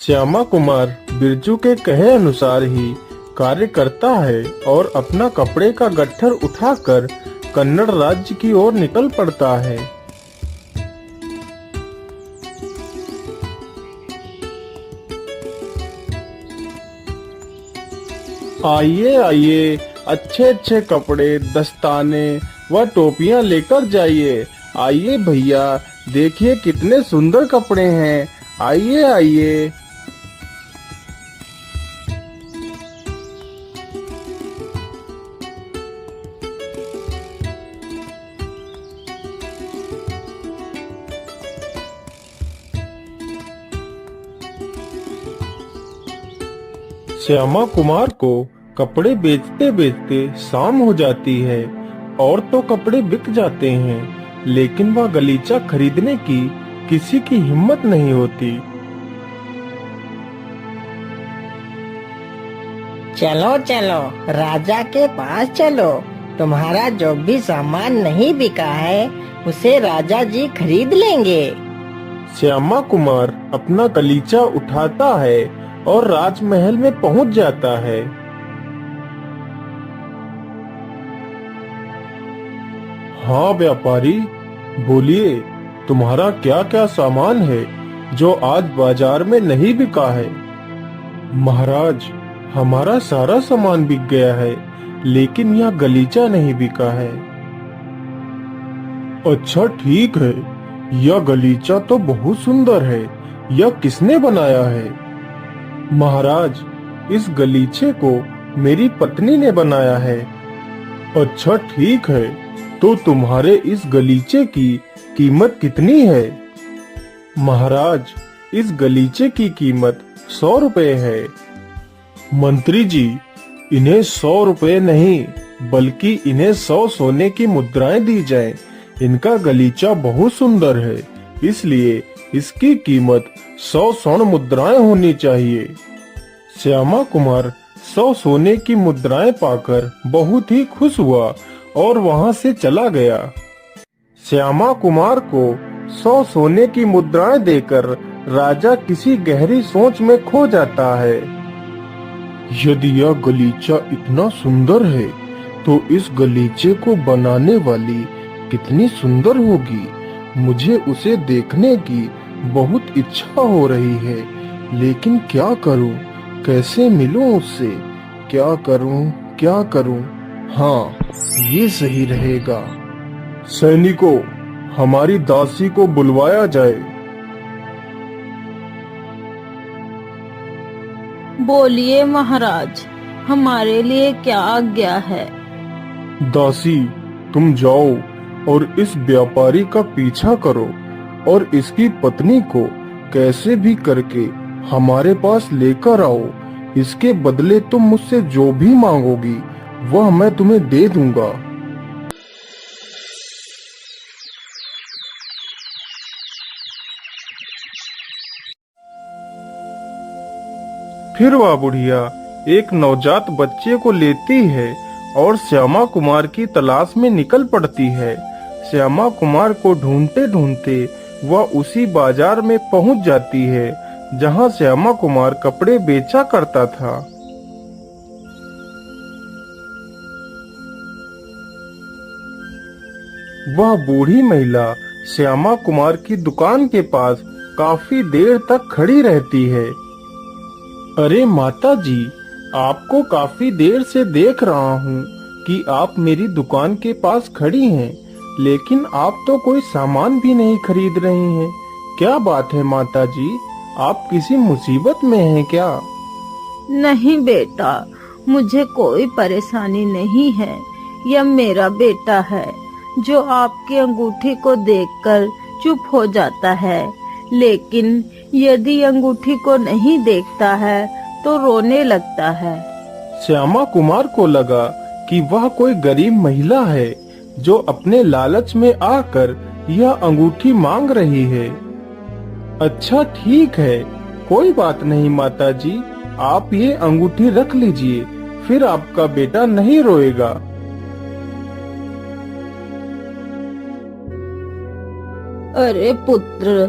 श्यामा कुमार बिरजू के कहे अनुसार ही कार्य करता है और अपना कपड़े का गट्ठर उठाकर कन्नड़ राज्य की ओर निकल पड़ता है। आइए आइए, अच्छे अच्छे कपड़े, दस्ताने व टोपियां लेकर जाइए। आइए भैया, देखिए कितने सुंदर कपड़े हैं। आइए आइए। श्यामा कुमार को कपड़े बेचते बेचते शाम हो जाती है और तो कपड़े बिक जाते हैं, लेकिन वह गलीचा खरीदने की किसी की हिम्मत नहीं होती। चलो चलो, राजा के पास चलो। तुम्हारा जो भी सामान नहीं बिका है उसे राजा जी खरीद लेंगे। श्यामा कुमार अपना गलीचा उठाता है और राजमहल में पहुंच जाता है। हाँ व्यापारी, बोलिए, तुम्हारा क्या क्या सामान है जो आज बाजार में नहीं बिका है? महाराज, हमारा सारा सामान बिक गया है, लेकिन यह गलीचा नहीं बिका है। अच्छा ठीक है, यह गलीचा तो बहुत सुंदर है। यह किसने बनाया है? महाराज, इस गलीचे को मेरी पत्नी ने बनाया है। अच्छा ठीक है, तो तुम्हारे इस गलीचे की कीमत कितनी है? महाराज, इस गलीचे की कीमत 100 रुपए है। मंत्री जी, इन्हें 100 रुपए नहीं, बल्कि इन्हें 100 सोने की मुद्राएं दी जाएं। इनका गलीचा बहुत सुंदर है, इसलिए इसकी कीमत 100 स्वर्ण मुद्राएं होनी चाहिए। श्यामा कुमार 100 सोने की मुद्राएं पाकर बहुत ही खुश हुआ और वहां से चला गया। श्यामा कुमार को 100 सोने की मुद्राएं देकर राजा किसी गहरी सोच में खो जाता है। यदि यह गलीचा इतना सुंदर है, तो इस गलीचे को बनाने वाली कितनी सुंदर होगी। मुझे उसे देखने की बहुत इच्छा हो रही है, लेकिन क्या करूं? कैसे मिलूं उससे? क्या करूं? हाँ, ये सही रहेगा। सैनिकों, हमारी दासी को बुलवाया जाए। बोलिए महाराज, हमारे लिए क्या आज्ञा है? दासी, तुम जाओ और इस व्यापारी का पीछा करो और इसकी पत्नी को कैसे भी करके हमारे पास लेकर आओ। इसके बदले तुम मुझसे जो भी मांगोगी वह मैं तुम्हें दे दूंगा। फिर वह बुढ़िया एक नवजात बच्चे को लेती है और श्यामा कुमार की तलाश में निकल पड़ती है। श्यामा कुमार को ढूंढते ढूंढते वह उसी बाजार में पहुंच जाती है जहां श्यामा कुमार कपड़े बेचा करता था। वह बूढ़ी महिला श्यामा कुमार की दुकान के पास काफी देर तक खड़ी रहती है। अरे माता जी, आपको काफी देर से देख रहा हूँ कि आप मेरी दुकान के पास खड़ी हैं, लेकिन आप तो कोई सामान भी नहीं खरीद रही हैं। क्या बात है माता जी, आप किसी मुसीबत में हैं क्या? नहीं बेटा, मुझे कोई परेशानी नहीं है। यह मेरा बेटा है जो आपकी अंगूठी को देखकर चुप हो जाता है, लेकिन यदि अंगूठी को नहीं देखता है तो रोने लगता है। श्यामा कुमार को लगा कि वह कोई गरीब महिला है जो अपने लालच में आकर यह अंगूठी मांग रही है। अच्छा ठीक है, कोई बात नहीं माता जी, आप ये अंगूठी रख लीजिए, फिर आपका बेटा नहीं रोएगा। अरे पुत्र,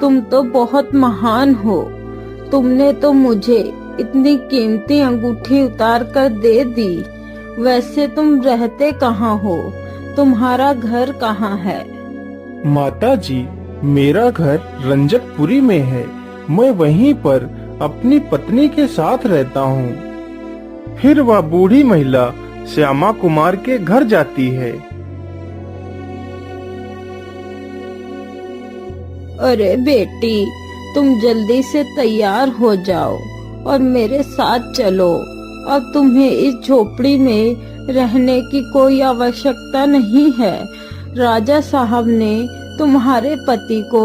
तुम तो बहुत महान हो। तुमने तो मुझे इतनी कीमती अंगूठी उतार कर दे दी। वैसे तुम रहते कहाँ हो? तुम्हारा घर कहाँ है? माता जी, मेरा घर रंजकपुरी में है। मैं वहीं पर अपनी पत्नी के साथ रहता हूँ। फिर वह बूढ़ी महिला श्यामा कुमार के घर जाती है। अरे बेटी, तुम जल्दी से तैयार हो जाओ और मेरे साथ चलो। अब तुम्हें इस झोपड़ी में रहने की कोई आवश्यकता नहीं है। राजा साहब ने तुम्हारे पति को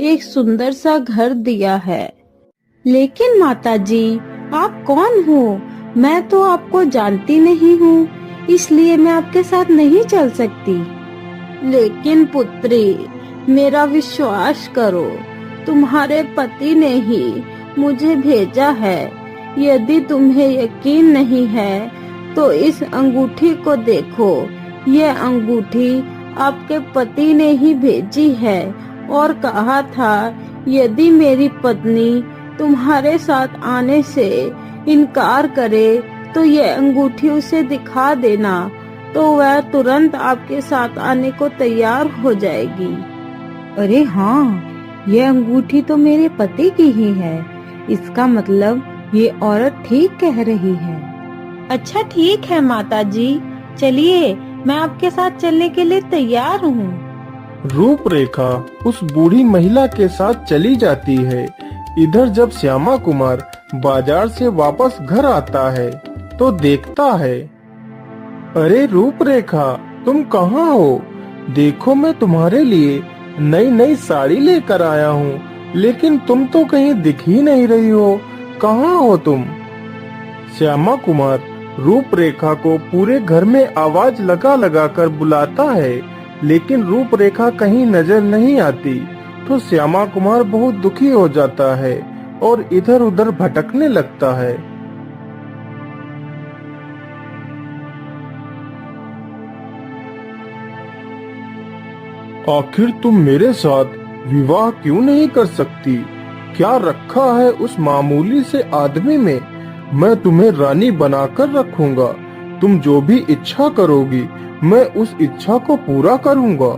एक सुंदर सा घर दिया है। लेकिन माताजी, आप कौन हो? मैं तो आपको जानती नहीं हूँ, इसलिए मैं आपके साथ नहीं चल सकती। लेकिन पुत्री, मेरा विश्वास करो, तुम्हारे पति ने ही मुझे भेजा है। यदि तुम्हें यकीन नहीं है तो इस अंगूठी को देखो। यह अंगूठी आपके पति ने ही भेजी है और कहा था यदि मेरी पत्नी तुम्हारे साथ आने से इनकार करे तो यह अंगूठी उसे दिखा देना, तो वह तुरंत आपके साथ आने को तैयार हो जाएगी। अरे हाँ, यह अंगूठी तो मेरे पति की ही है। इसका मतलब ये औरत ठीक कह रही है। अच्छा ठीक है माताजी, चलिए, मैं आपके साथ चलने के लिए तैयार हूँ। रूपरेखा उस बूढ़ी महिला के साथ चली जाती है। इधर जब श्यामा कुमार बाजार से वापस घर आता है तो देखता है, अरे रूपरेखा, तुम कहाँ हो? देखो, मैं तुम्हारे लिए नई नई साड़ी लेकर आया हूँ, लेकिन तुम तो कहीं दिख ही नहीं रही हो। कहाँ हो तुम? श्यामा कुमार रूपरेखा को पूरे घर में आवाज लगा लगा कर बुलाता है, लेकिन रूपरेखा कहीं नजर नहीं आती। तो श्यामा कुमार बहुत दुखी हो जाता है और इधर उधर भटकने लगता है। आखिर तुम मेरे साथ विवाह क्यों नहीं कर सकती? क्या रखा है उस मामूली से आदमी में? मैं तुम्हें रानी बनाकर रखूंगा। तुम जो भी इच्छा करोगी, मैं उस इच्छा को पूरा करूंगा।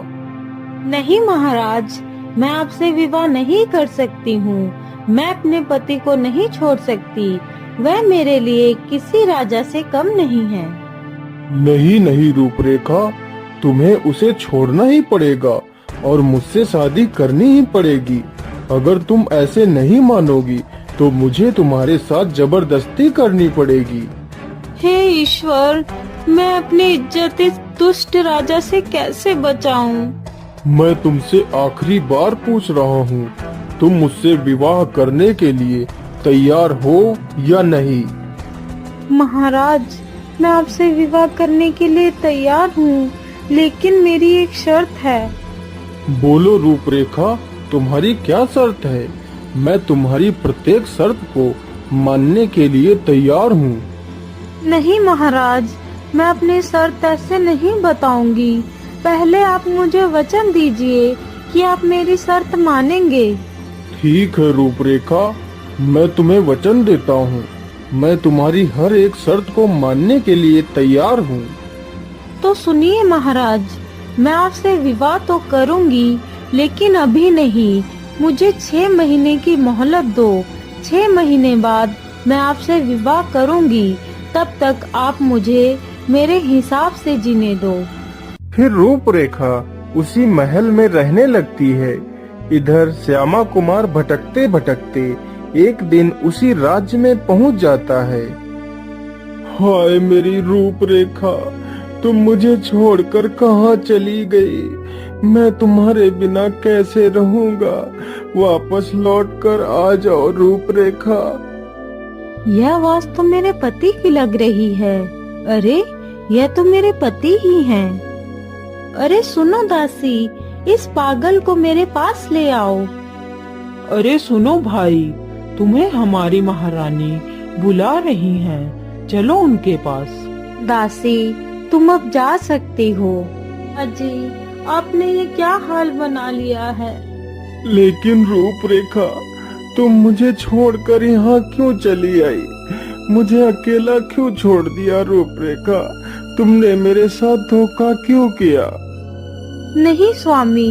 नहीं महाराज, मैं आपसे विवाह नहीं कर सकती हूँ। मैं अपने पति को नहीं छोड़ सकती। वह मेरे लिए किसी राजा से कम नहीं है। नहीं नहीं रूपरेखा, तुम्हें उसे छोड़ना ही पड़ेगा और मुझसे शादी करनी ही पड़ेगी। अगर तुम ऐसे नहीं मानोगी तो मुझे तुम्हारे साथ जबरदस्ती करनी पड़ेगी। हे ईश्वर, मैं अपनी इज्जत इस दुष्ट राजा से कैसे बचाऊं? मैं तुमसे आखिरी बार पूछ रहा हूँ, तुम मुझसे विवाह करने के लिए तैयार हो या नहीं? महाराज, मैं आपसे विवाह करने के लिए तैयार हूँ, लेकिन मेरी एक शर्त है। बोलो रूपरेखा, तुम्हारी क्या शर्त है? मैं तुम्हारी प्रत्येक शर्त को मानने के लिए तैयार हूँ। नहीं महाराज, मैं अपनी शर्त ऐसे नहीं बताऊंगी। पहले आप मुझे वचन दीजिए कि आप मेरी शर्त मानेंगे। ठीक है रूपरेखा, मैं तुम्हें वचन देता हूँ। मैं तुम्हारी हर एक शर्त को मानने के लिए तैयार हूँ। तो सुनिए महाराज, मैं आपसे विवाह तो करूंगी, लेकिन अभी नहीं। मुझे 6 महीने की मोहलत दो। 6 महीने बाद मैं आपसे विवाह करूंगी। तब तक आप मुझे मेरे हिसाब से जीने दो। फिर रूपरेखा उसी महल में रहने लगती है। इधर श्यामा कुमार भटकते भटकते एक दिन उसी राज्य में पहुंच जाता है। हाय मेरी रूपरेखा, तुम मुझे छोड़कर कहाँ चली गई? मैं तुम्हारे बिना कैसे रहूंगा? वापस लौटकर आ जाओ रूपरेखा। यह आवाज तो मेरे पति की लग रही है। अरे, यह तो मेरे पति ही हैं। अरे सुनो दासी, इस पागल को मेरे पास ले आओ। अरे सुनो भाई, तुम्हें हमारी महारानी बुला रही हैं, चलो उनके पास। दासी, तुम अब जा सकती हो। अजी, आपने ये क्या हाल बना लिया है? लेकिन रूपरेखा, तुम मुझे छोड़कर यहाँ क्यों चली आई? मुझे अकेला क्यों छोड़ दिया रूपरेखा? तुमने मेरे साथ धोखा क्यों किया? नहीं स्वामी,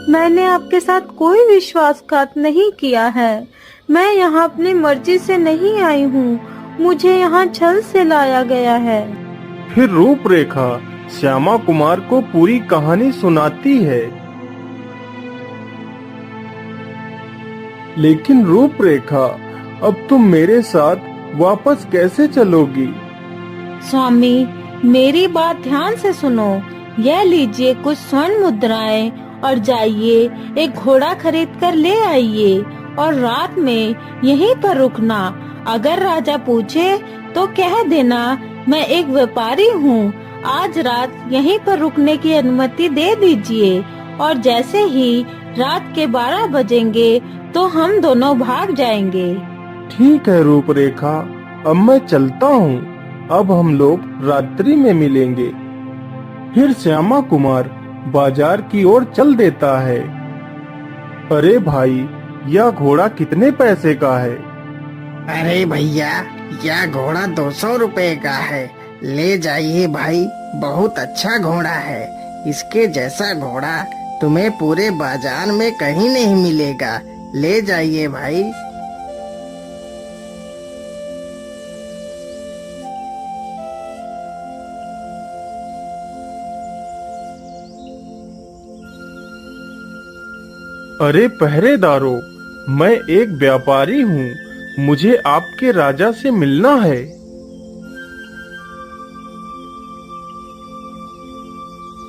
मैंने आपके साथ कोई विश्वासघात नहीं किया है। मैं यहाँ अपनी मर्जी से नहीं आई हूँ, मुझे यहाँ छल से लाया गया है। फिर रूपरेखा श्यामा कुमार को पूरी कहानी सुनाती है। लेकिन रूपरेखा, अब तुम मेरे साथ वापस कैसे चलोगी? स्वामी, मेरी बात ध्यान से सुनो। यह लीजिए कुछ स्वर्ण मुद्राएं और जाइए एक घोड़ा खरीद कर ले आइए और रात में यहीं पर रुकना। अगर राजा पूछे तो कह देना मैं एक व्यापारी हूँ, आज रात यहीं पर रुकने की अनुमति दे दीजिए और जैसे ही रात के 12 बजेंगे तो हम दोनों भाग जाएंगे। ठीक है रूपरेखा, अब मैं चलता हूँ। अब हम लोग रात्रि में मिलेंगे। फिर श्यामा कुमार बाजार की ओर चल देता है। अरे भाई, यह घोड़ा कितने पैसे का है? अरे भैया, यह घोड़ा 200 रुपए का है। ले जाइए भाई, बहुत अच्छा घोड़ा है। इसके जैसा घोड़ा तुम्हें पूरे बाजार में कहीं नहीं मिलेगा। ले जाइए भाई। अरे पहरेदारों, मैं एक व्यापारी हूँ, मुझे आपके राजा से मिलना है।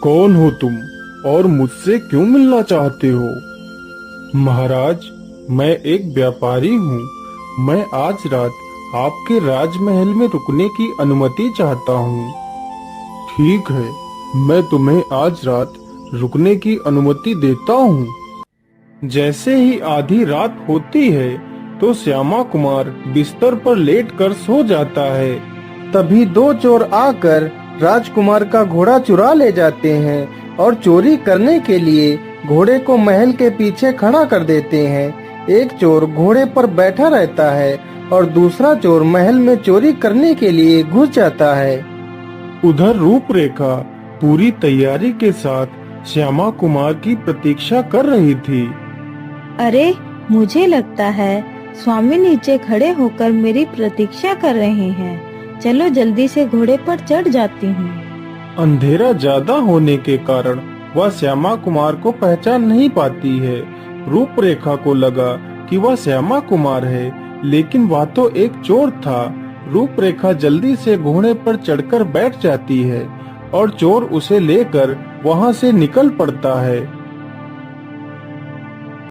कौन हो तुम और मुझसे क्यों मिलना चाहते हो? महाराज, मैं एक व्यापारी हूँ। मैं आज रात आपके राजमहल में रुकने की अनुमति चाहता हूँ। ठीक है, मैं तुम्हें आज रात रुकने की अनुमति देता हूँ। जैसे ही आधी रात होती है तो श्यामा कुमार बिस्तर पर लेटकर सो जाता है। तभी 2 चोर आकर राजकुमार का घोड़ा चुरा ले जाते हैं और चोरी करने के लिए घोड़े को महल के पीछे खड़ा कर देते हैं। एक चोर घोड़े पर बैठा रहता है और दूसरा चोर महल में चोरी करने के लिए घुस जाता है। उधर रूपरेखा पूरी तैयारी के साथ श्यामा कुमार की प्रतीक्षा कर रही थी। अरे, मुझे लगता है स्वामी नीचे खड़े होकर मेरी प्रतीक्षा कर रहे हैं। चलो जल्दी से घोड़े पर चढ़ जाती हूँ। अंधेरा ज्यादा होने के कारण वह श्यामा कुमार को पहचान नहीं पाती है। रूपरेखा को लगा कि वह श्यामा कुमार है, लेकिन वह तो एक चोर था। रूपरेखा जल्दी से घोड़े पर चढ़कर बैठ जाती है और चोर उसे लेकर वहां से निकल पड़ता है।